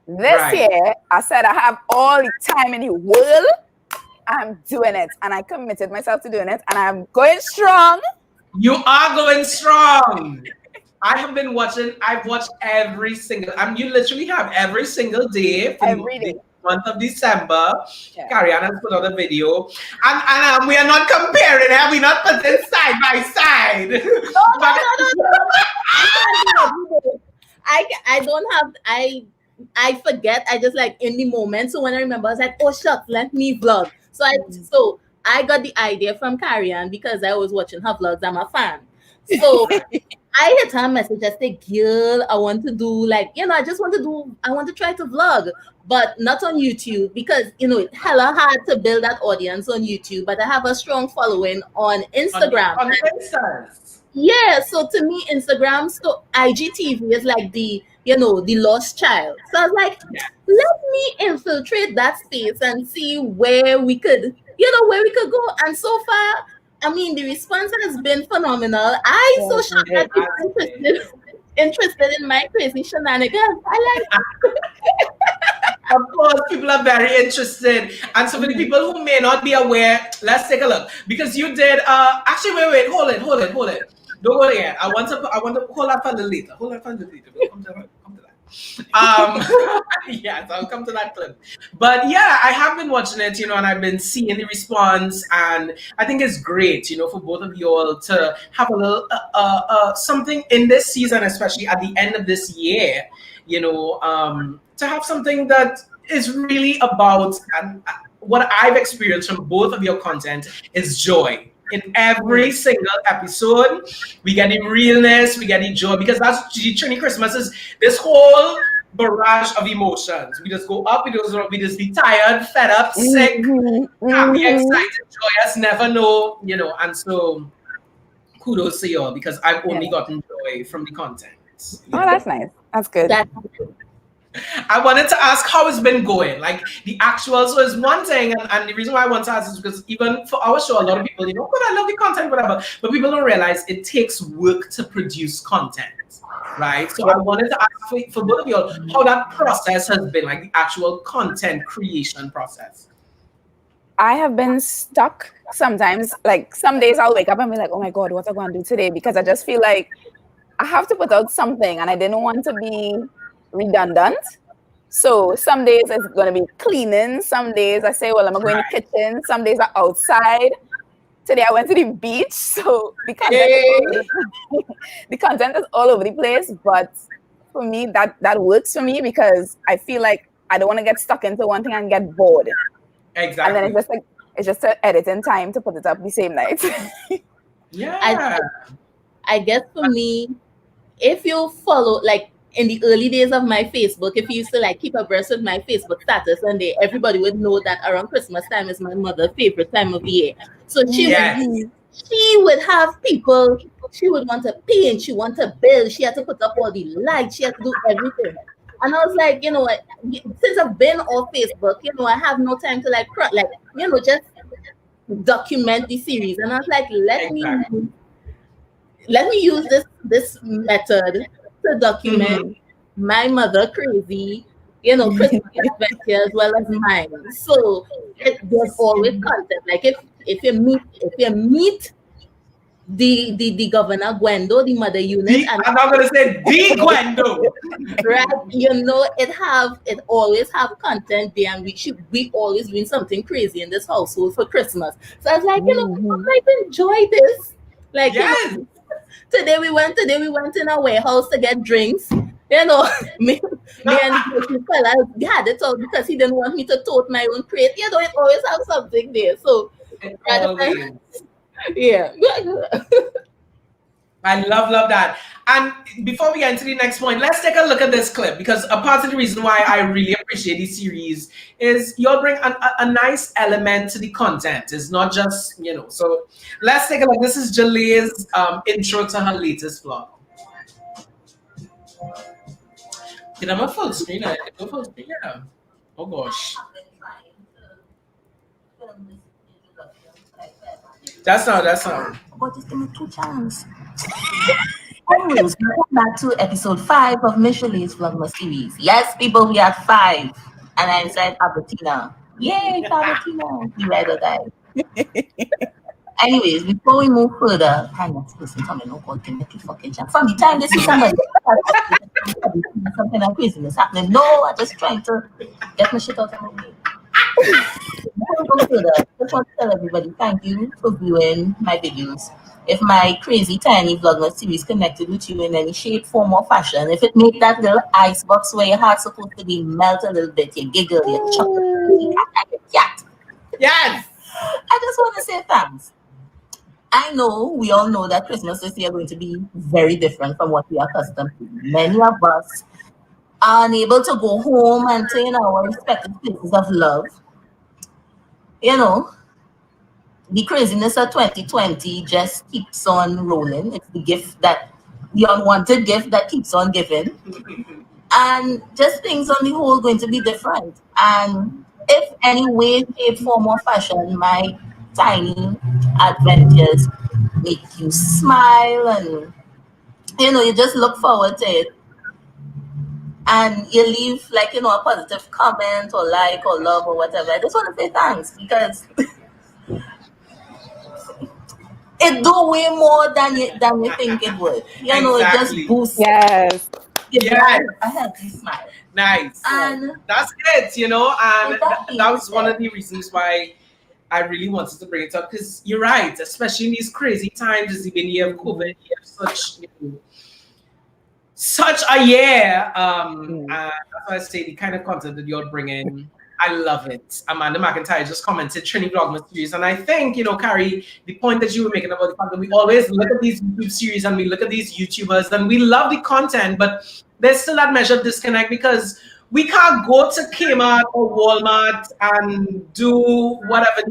This year, I said I have all the time in the world. I'm doing it. And I committed myself to doing it. And I'm going strong. You are going strong. I have been watching. I've watched every single. You literally have every single day. Every day. Month of December. Yeah. Karian has put out a video. And we are not comparing. We're not putting side by side. No. I forget. I just like in the moment. So when I remember, I was like, oh shucks, let me vlog. So I got the idea from Karian because I was watching her vlogs. I'm a fan. So I hit her message. I said, girl, I want to do I want to try to vlog, but not on YouTube because, it's hella hard to build that audience on YouTube. But I have a strong following on Instagram. On Insta. Yeah. So to me, Instagram, so IGTV is like the lost child. So I was like, let me infiltrate that space and see where we could go. And so far, I mean, the response has been phenomenal. I'm so shocked that people interested in my crazy shenanigans. I like it. Of course, people are very interested. And so for the people who may not be aware, let's take a look. Because you did, actually, wait, hold it. Don't go there. I want to hold that for the later. We'll come to that. Yes, I'll come to that clip. But yeah, I have been watching it, and I've been seeing the response, and I think it's great, for both of you all to have a little something in this season, especially at the end of this year, to have something that is really about, and what I've experienced from both of your content is joy. In every single episode, we get the realness, we get the joy, because that's Trinity Christmas is this whole barrage of emotions. We just go up, we just be tired, fed up, sick, happy, excited, joyous, never know, you know. And so kudos to y'all because I've only gotten joy from the content. Oh, that's nice. That's good. I wanted to ask how it's been going, like the actual. So it's one thing, and the reason why I want to ask is because even for our show, a lot of people, you know, but I love the content, whatever. But people don't realize it takes work to produce content, right? So I wanted to ask for both of you all how that process has been, like the actual content creation process. I have been stuck sometimes. Like some days I'll wake up and be like, oh my God, what am I going to do today? Because I just feel like I have to put out something and I didn't want to be redundant. So some days it's going to be cleaning. Some days I say, well, I'm going to the kitchen. Some days I'm outside. Today I went to the beach. So the content is all over the place. But for me, that works for me because I feel like I don't want to get stuck into one thing and get bored. Exactly. And then it's just an editing time to put it up the same night. I guess for me, if you follow, like in the early days of my Facebook, if you used to like keep abreast with my Facebook status, and everybody would know that around Christmas time is my mother's favorite time of the year. So she would have people, she would want to paint, she want to build, she had to put up all the lights, she had to do everything. And I was like, you know what, since I've been off Facebook, you know, I have no time to you know, just document the series. And I was like, let me use this method to document my mother crazy, you know, Christmas adventure as well as mine. So there's always content. Like if you meet the governor Gwendo, the mother unit, I'm not gonna say the Gwendo, right? You know, it always have content there, and we always doing something crazy in this household for Christmas. So I was like, you know, I might enjoy this. Like, you know, Today we went in a warehouse to get drinks. You know, me and the fella had it out because he didn't want me to tote my own crate. You know, it always have something there. So yeah. I love that. And before we get into the next point, let's take a look at this clip because a part of the reason why I really appreciate this series is you'll bring a nice element to the content. It's not just, you know, so let's take a look. This is Jélae's intro to her latest vlog. Did I have a full screen? Oh gosh. That's not. But just give me 2 chances. Anyways, welcome back to episode 5 of Jélae's Vlogmas series. Yes, people, we are 5. And I said Albertina. Yay, Albertina. You ride or die. Anyways, before we move further, next person tell me, no God, give me 2 fucking chances. From the time they see somebody, something like craziness happening. No, I'm just trying to get my shit out of my way. Just want to tell everybody thank you for viewing my videos. If my crazy tiny vlogmas series connected with you in any shape, form, or fashion, if it made that little ice box where your heart's supposed to be melt a little bit, you giggle, you chuckle, you cat. Yes. I just want to say thanks. I know we all know that Christmas this year is going to be very different from what we are accustomed to. Many of us are unable to go home and to, you know, our respective places of love. You know, the craziness of 2020 just keeps on rolling. It's the unwanted gift that keeps on giving. And just things on the whole going to be different. And if any way, shape, form, or fashion, my tiny adventures make you smile and, you know, you just look forward to it. And you leave, like, you know, a positive comment or like or love or whatever. I just want to say thanks because it do way more than you think it would. You know, it just boosts. Yes. A healthy smile. Nice. And that's it, you know, and that was one of the reasons why I really wanted to bring it up because you're right, especially in these crazy times, as even year of COVID, you have such a year. And that's why I say the kind of content that you're bringing, I love it. Amanda McIntyre just commented Trini Vlogmas series. And I think, Carrie, the point that you were making about the fact that we always look at these YouTube series and we look at these YouTubers and we love the content, but there's still that measure of disconnect because we can't go to Kmart or Walmart and do whatever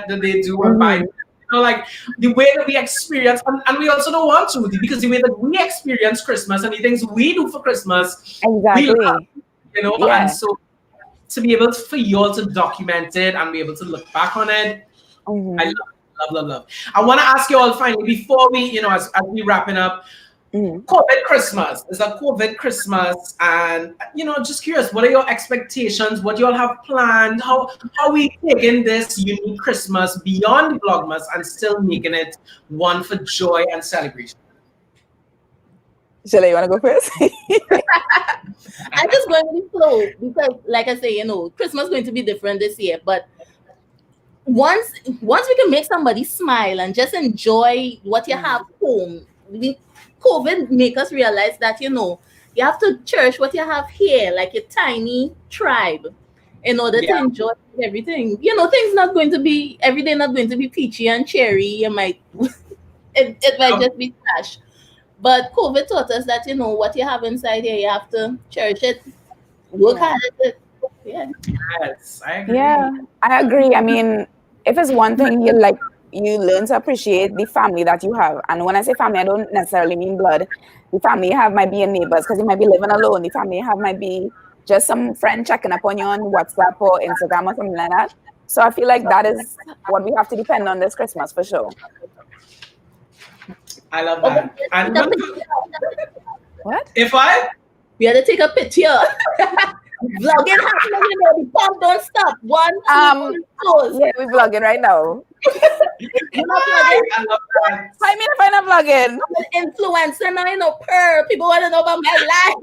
that they do and buy. Like the way that we experience, and we also don't want to, because the way that we experience Christmas and the things we do for Christmas, exactly. We love, and so to be able for you all to document it and be able to look back on it, I love. I want to ask you all finally before we, as we wrapping up, COVID Christmas is a COVID Christmas, and just curious, what are your expectations? What you all have planned? How we taking this unique Christmas beyond the Vlogmas and still making it one for joy and celebration? Jélae, you want to go first? I'm just going with the flow because, like I say, Christmas is going to be different this year. But once we can make somebody smile and just enjoy what you have home, COVID make us realize that, you have to cherish what you have here, like your tiny tribe, in order to enjoy everything. Things not going to be, every day not going to be peachy and cherry. You might, it might just be trash. But COVID taught us that, what you have inside here, you have to cherish it, work hard at it. Yeah. Yes, I agree. Yeah, I agree. I mean, if it's one thing you learn to appreciate the family that you have. And when I say family, I don't necessarily mean blood. The family you have might be your neighbors because you might be living alone. The family you have might be just some friend checking up on you on WhatsApp or Instagram or something like that. So I feel like that is what we have to depend on this Christmas for sure. I love that. And what? If I? We had to take a picture. Vlogging happening, the pump don't stop. 1, 2, 3, yeah, we're vlogging right now. I love that. I mean, if I'm not vlogging, I'm an influencer now, people want to know about my life.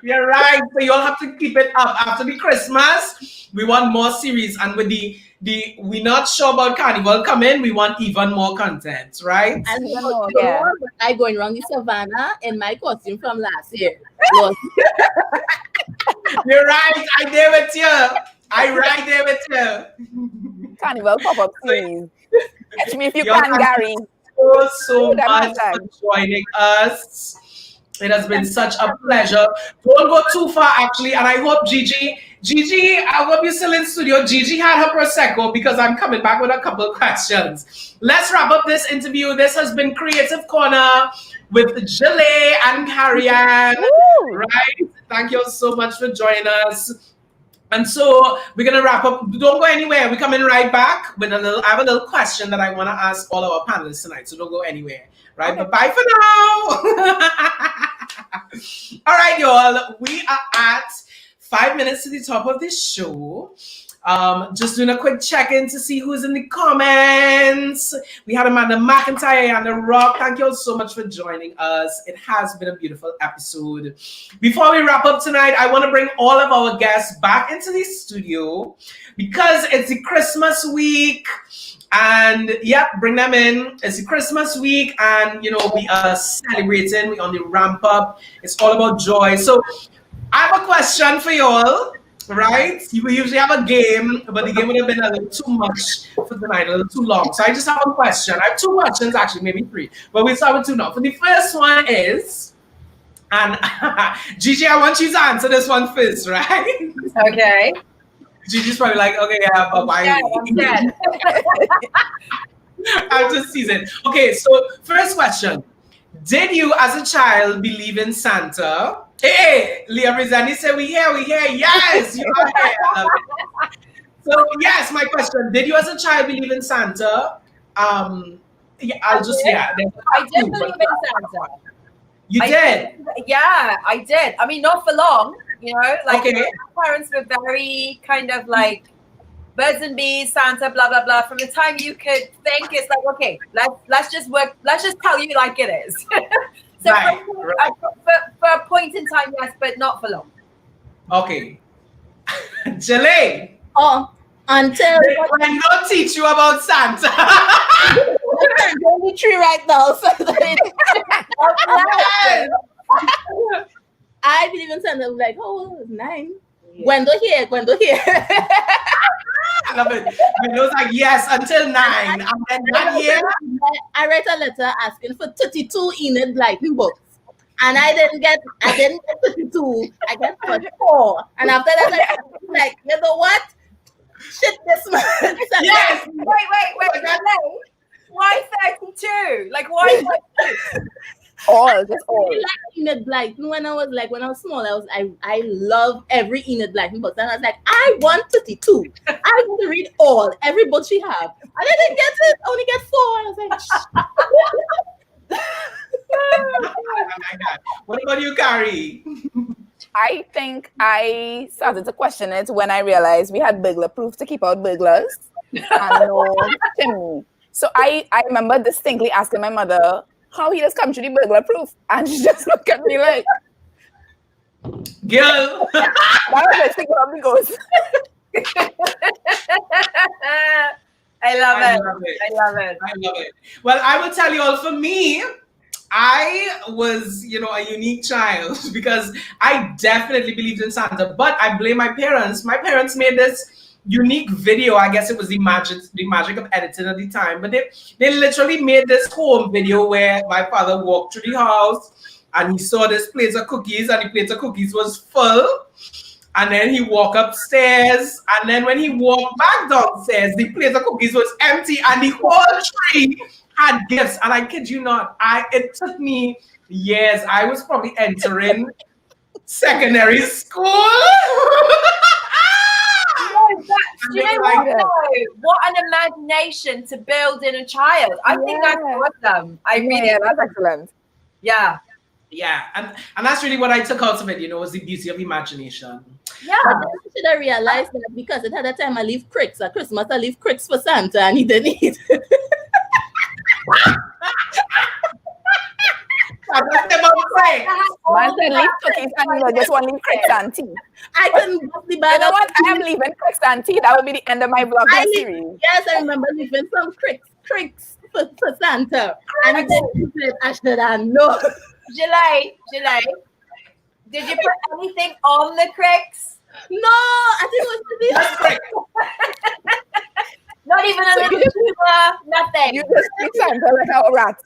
You're right. So you all have to keep it up. After the Christmas, we want more series, and with the we're not sure about Carnival coming, we want even more content, right? I going around the savannah in my costume from last year. You're right. I there with you. I right there with you. Carnival pop-up series. Catch me if you can, Gary. So much for joining us. It has been such a pleasure. Don't go too far, actually. And I hope Gigi, I hope you're still in studio. Gigi had her Prosecco because I'm coming back with a couple of questions. Let's wrap up this interview. This has been Creative Corner with Jélae and Karian. Right? Thank you all so much for joining us. And so we're going to wrap up. Don't go anywhere. We're coming right back with I have a little question that I want to ask all our panelists tonight. So don't go anywhere. Right? But bye for now. All right, y'all. We are at 5 minutes to the top of this show. Just doing a quick check-in to see who's in the comments. We had Amanda McIntyre and The Rock. Thank you all so much for joining us. It has been a beautiful episode. Before we wrap up tonight, I want to bring all of our guests back into the studio because it's the Christmas week. And bring them in. It's the Christmas week, and we are celebrating. We're on the ramp up. It's all about joy. So I have a question for y'all, right? We usually have a game, but the game would have been a little too much for tonight, a little too long. So I just have a question. I have 2 questions, actually, maybe 3, but we'll start with 2 now. For the first one is, and Gigi, I want you to answer this one first, right? Okay. Gigi's probably like, okay, yeah, but why? I'm just teasing. Okay, so first question. Did you, as a child, believe in Santa? Hey, Leah Rizani said, we here. Yes, you are here. So, yes, my question. Did you, as a child, believe in Santa? Yeah, I did believe in Santa. You did? Yeah, I did. I mean, not for long. My parents were very kind of like birds and bees, Santa, blah blah blah. From the time you could think, it's like, okay, let's just tell you like it is. So for a point in time, yes, but not for long. Okay. Jélae. Until I don't teach you about Santa. I'm on the tree right now. So I believe in Santa. Like, 9. Gwendo here, Gwendo here. I love it. It was like, yes, until 9. And then that year, I write a letter asking for 32 Enid Blyton books. And I didn't get 32. I got 4. And after that, I was like, you know what? Shit this month. yes. Wait. Jélae, why 32? Like, why? All, just all. I like Enid Blyton when I was small. I love every Enid Blyton book. And I was like, I want 32. I want to read every book she have. And I didn't get it. I only get 4. I was like, what about you, Kari? I think I started to question it when I realized we had burglar proof to keep out burglars and no chimney. So I remember distinctly asking my mother how he just come to the burglar proof, and she just looked at me like, girl. That was like thinking of the ghost. I love it. Well, I will tell you all, for me, I was, a unique child because I definitely believed in Santa, but I blame my parents. My parents made this unique video. I guess it was the magic of editing at the time, but they literally made this home video where my father walked through the house and he saw this plate of cookies, and the plate of cookies was full. And then he walked upstairs, and then when he walked back downstairs, the plate of cookies was empty, and the whole tree had gifts. And I kid you not, it took me years. I was probably entering secondary school. What an imagination to build in a child. I think that's awesome. That's excellent. Yeah. Yeah, and that's really what I took out of it, was the beauty of imagination. Yeah, but I should have realized that because at that time I leave cricks at Christmas, I leave cricks for Santa, and he didn't eat. Man said leave cookies and just want to leave cricks and tea. I couldn't bust the bag. You know what? I am leaving cricks and tea. That will be the end of my vlog series. Yes, I remember leaving some cricks for Santa. And then I should have known. Jélae, did you put anything on the cricks? No, I think it was not even a little tuba, nothing. You just speak Santa like a rat.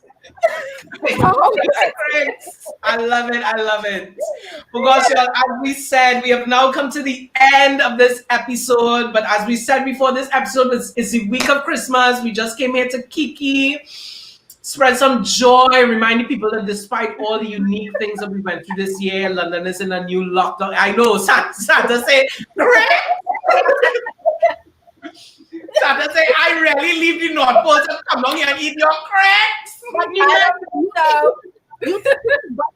I love it. Well, gosh, y'all, as we said, we have now come to the end of this episode. But as we said before, this episode is the week of Christmas. We just came here to kiki, spread some joy, reminding people that despite all the unique things that we went through this year, London is in a new lockdown. I know, Santa say, Santa say, I really leave the North Pole to come down here and eat your cracks. You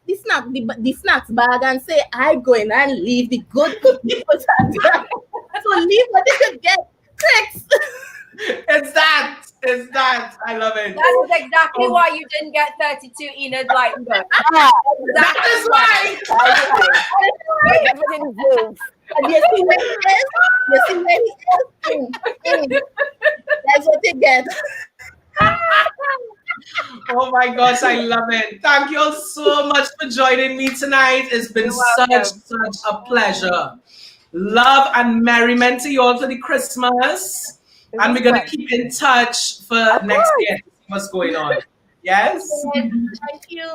the snacks bag and say, I go in and leave the good cookies for Santa. So leave what you could get. Cracks. It's that. I love it. That is exactly why you didn't get 32 Enid Blyton books. That is why. Everything moves. And you see where he is? That's what you get. Oh my gosh, I love it. Thank you all so much for joining me tonight. It's been such a pleasure. Love and merriment to you all for the Christmas. And we're going to keep in touch for next year to see what's going on. Yes? Thank you.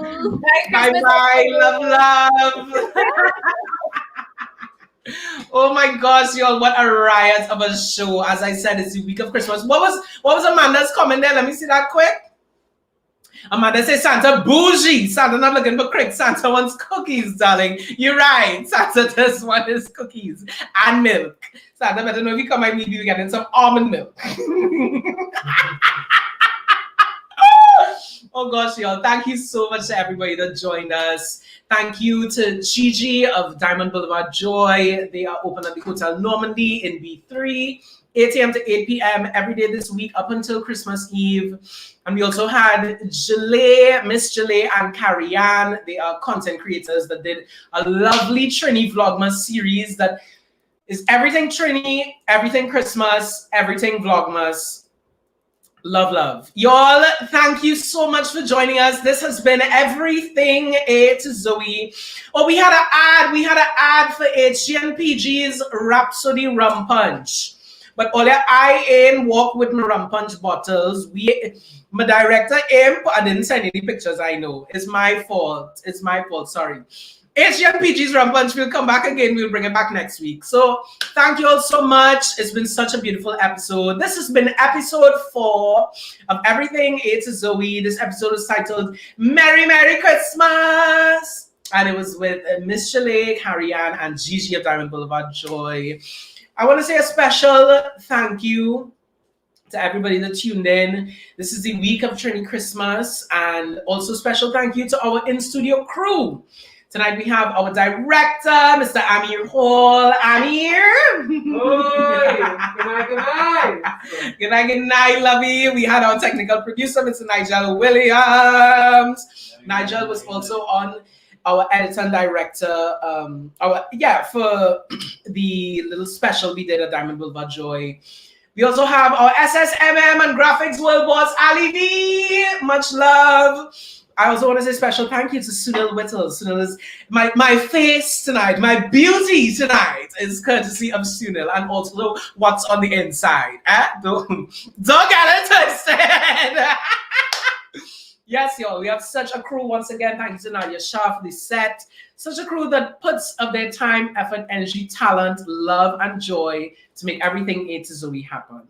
Bye-bye. Love. Oh my gosh, y'all, what a riot of a show. As I said, it's the week of Christmas. What was Amanda's comment there? Let me see that quick. Amanda says Santa bougie. Santa not looking for cricks. Santa wants cookies, darling. You're right. Santa just wants his cookies and milk. Santa better know if you come and meet you getting some almond milk. Oh gosh, y'all. Thank you so much to everybody that joined us. Thank you to Gigi of Diamond Boulevard Joy. They are open at the Hotel Normandy in B3, 8 a.m. to 8 p.m. every day this week up until Christmas Eve. And we also had Jélae, Miss Jélae and Karian. They are content creators that did a lovely Trini Vlogmas series that is everything Trini, everything Christmas, everything Vlogmas. Love, love. Y'all, thank you so much for joining us. This has been Everything A To Xoë. Oh, we had an ad for HGNPG's Rhapsody Rum Punch. But all I ain't walk with my rum punch bottles. My director I didn't send any pictures, I know. It's my fault. Sorry. HGNPG's Rum Punch will come back again. We'll bring it back next week. So thank you all so much. It's been such a beautiful episode. This has been episode 4 of Everything A To Xoë. This episode is titled Merry Christmas. And it was with Miss Jélae, Karian, and Gigi of Diamond Boulevard Joy. I want to say a special thank you to everybody that tuned in. This is the week of Trini Christmas. And also special thank you to our in-studio crew. Tonight we have our director, Mr. Amir Hall. Amir. Good night, lovey. We had our technical producer, Mr. Nigel Williams. Nigel was also on our editor and director, for the little special we did at Diamond Boulevard Joy. We also have our SSMM and graphics world boss, Ali V. Much love. I also want to say special thank you to Sunil Whittle. Sunil is my face tonight, my beauty tonight is courtesy of Sunil, and also what's on the inside. Don't get it twisted. Yes, y'all, we have such a crew once again. Thank you to Nadia Shah for the set. Such a crew that puts of their time, effort, energy, talent, love, and joy to make Everything A To Xoë happen.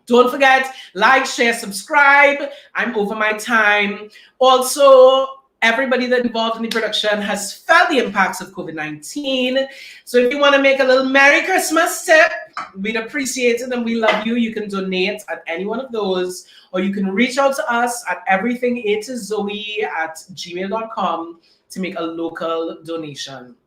Don't forget, like, share, subscribe. I'm over my time. Also, everybody that involved in the production has felt the impacts of COVID-19. So if you want to make a little Merry Christmas tip, we'd appreciate it and we love you. You can donate at any one of those, or you can reach out to us at everythingatoxoe@gmail.com to make a local donation.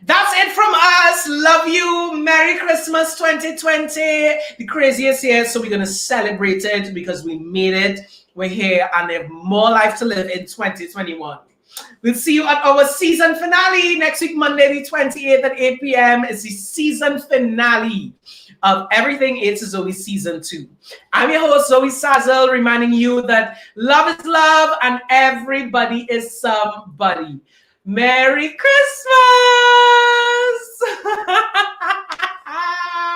That's it from us. Love you. Merry Christmas 2020. The craziest year, so we're going to celebrate it because we made it. We're here and have more life to live in 2021. We'll see you at our season finale next week, Monday the 28th at 8 p.m. It's the season finale of Everything A To Xoë Season 2. I'm your host, Zoe Sazel, reminding you that love is love and everybody is somebody. Merry Christmas!